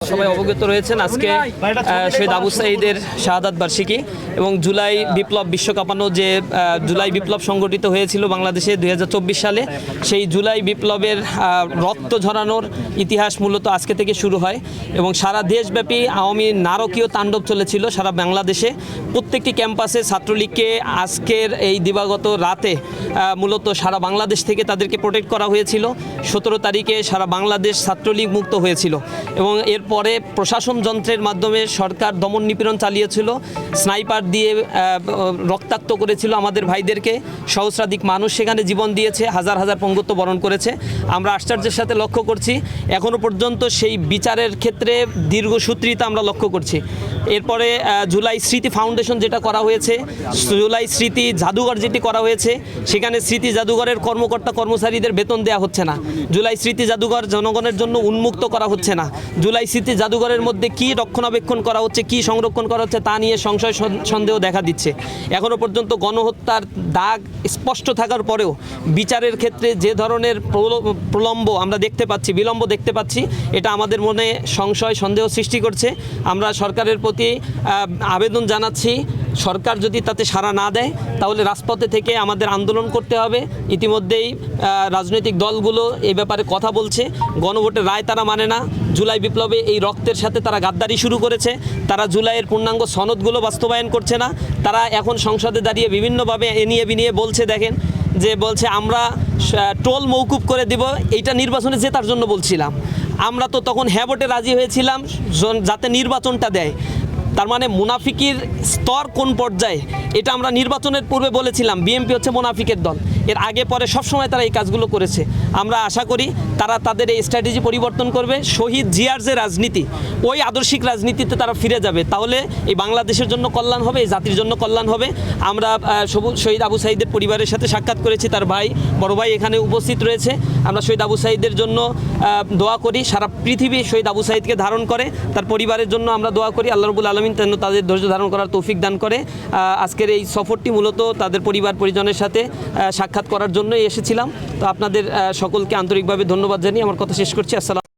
সবাই অবগত রয়েছেন আজকে শহীদ আবু সাঈদের শাহাদাত বার্ষিকী এবং জুলাই বিপ্লব বিশ্বকাপানো যে জুলাই বিপ্লব সংগঠিত হয়েছিল বাংলাদেশে 2024 সালে সেই জুলাই বিপ্লবের রক্ত ঝরানোর ইতিহাস মূলত আজকে থেকে শুরু হয় এবং সারা দেশব্যাপী আওয়ামী নারকীয় তাণ্ডব চলেছিল সারা বাংলাদেশে। প্রত্যেকটি ক্যাম্পাসে ছাত্রলীগকে আজকের এই দিবাগত রাতে মূলত সারা বাংলাদেশ থেকে তাদেরকে প্রোটেক্ট করা হয়েছিল। 17 তারিখে সারা বাংলাদেশ ছাত্রলীগ মুক্ত হয়েছিল এবং এরপরে প্রশাসন যন্ত্রের মাধ্যমে সরকার দমন নিপীড়ন চালিয়েছিল, স্নাইপার দিয়ে রক্তাক্ত করেছিল আমাদের ভাইদেরকে। সহস্রাধিক মানুষ সেখানে জীবন দিয়েছে, হাজার হাজার পঙ্গুত্ব বরণ করেছে। আমরা আশ্চর্যের সাথে লক্ষ্য করছি এখনও পর্যন্ত সেই বিচারের ক্ষেত্রে দীর্ঘসূত্রিতা আমরা লক্ষ্য করছি। এরপরে জুলাই স্মৃতি ফাউন্ডেশন যেটা করা হয়েছে, জুলাই স্মৃতি জাদুঘর যেটি করা হয়েছে, সেখানে স্মৃতি জাদুঘরের কর্মকর্তা কর্মচারীদের বেতন দেওয়া হচ্ছে না। জুলাই স্মৃতি জাদুঘর জনগণের জন্য উন্মুক্ত করা হচ্ছে না। জুলাই স্মৃতি জাদুঘরের মধ্যে কী রক্ষণাবেক্ষণ করা হচ্ছে, কী সংরক্ষণ করা হচ্ছে তা নিয়ে সংশয় সন্দেহ দেখা দিচ্ছে। এখনও পর্যন্ত গণহত্যার দাগ স্পষ্ট থাকার পরেও বিচারের ক্ষেত্রে যে ধরনের বিলম্ব দেখতে পাচ্ছি, এটা আমাদের মনে সংশয় সন্দেহ সৃষ্টি করছে। আমরা সরকারের প্রতি আবেদন জানাচ্ছি, সরকার যদি তাতে সাড়া না দেয় তাহলে রাজপথে থেকে আমাদের আন্দোলন করতে হবে। ইতিমধ্যেই রাজনৈতিক দলগুলো এই ব্যাপারে কথা বলছে। গণভোটের রায় তারা মানে না। জুলাই বিপ্লবে এই রক্তের সাথে তারা গাদ্দারি শুরু করেছে। তারা জুলাইয়ের পূর্ণাঙ্গ সনদগুলো বাস্তবায়ন করছে না। তারা এখন সংসদে দাঁড়িয়ে বিভিন্নভাবে এনিয়ে বিনিয়ে বলছে, দেখেন যে বলছে আমরা টোল মৌকুব করে দিব, এইটা নির্বাচনে জেতার জন্য বলছিলাম। আমরা তো তখন হ্যাঁ ভোটে রাজি হয়েছিলাম যাতে নির্বাচনটা দেয়। তার মানে মুনাফিকির স্তর কোন পর্যায়ে এটা আমরা নির্বাচনের পূর্বে বলেছিলাম। বিএনপি হচ্ছে মুনাফিকের দল, এর আগে পরে সবসময় তারা এই কাজগুলো করেছে। আমরা আশা করি তারা তাদের এই স্ট্র্যাটেজি পরিবর্তন করবে। শহীদ জিয়ার যে রাজনীতি, ওই আদর্শিক রাজনীতিতে তারা ফিরে যাবে। তাহলে এই বাংলাদেশের জন্য কল্যাণ হবে, এই জাতির জন্য কল্যাণ হবে। আমরা শহীদ আবু সাঈদের পরিবারের সাথে সাক্ষাৎ করেছি, তার ভাই বড় ভাই এখানে উপস্থিত রয়েছে। আমরা শহীদ আবু সাঈদের জন্য দোয়া করি, সারা পৃথিবী শহীদ আবু সাঈদকে ধারণ করে। তার পরিবারের জন্য আমরা দোয়া করি আল্লাহ রাব্বুল আলামিন যেন তাদের ধৈর্য ধারণ করার তৌফিক দান করে। আজকের এই সফরটি মূলত তাদের পরিবার পরিজনের সাথে সাক্ষাৎ করার জন্যই এসেছিলাম। তো আপনাদের সকলকে আন্তরিকভাবে ধন্যবাদ জানিয়ে আমার কথা শেষ করছি। আসসালাম।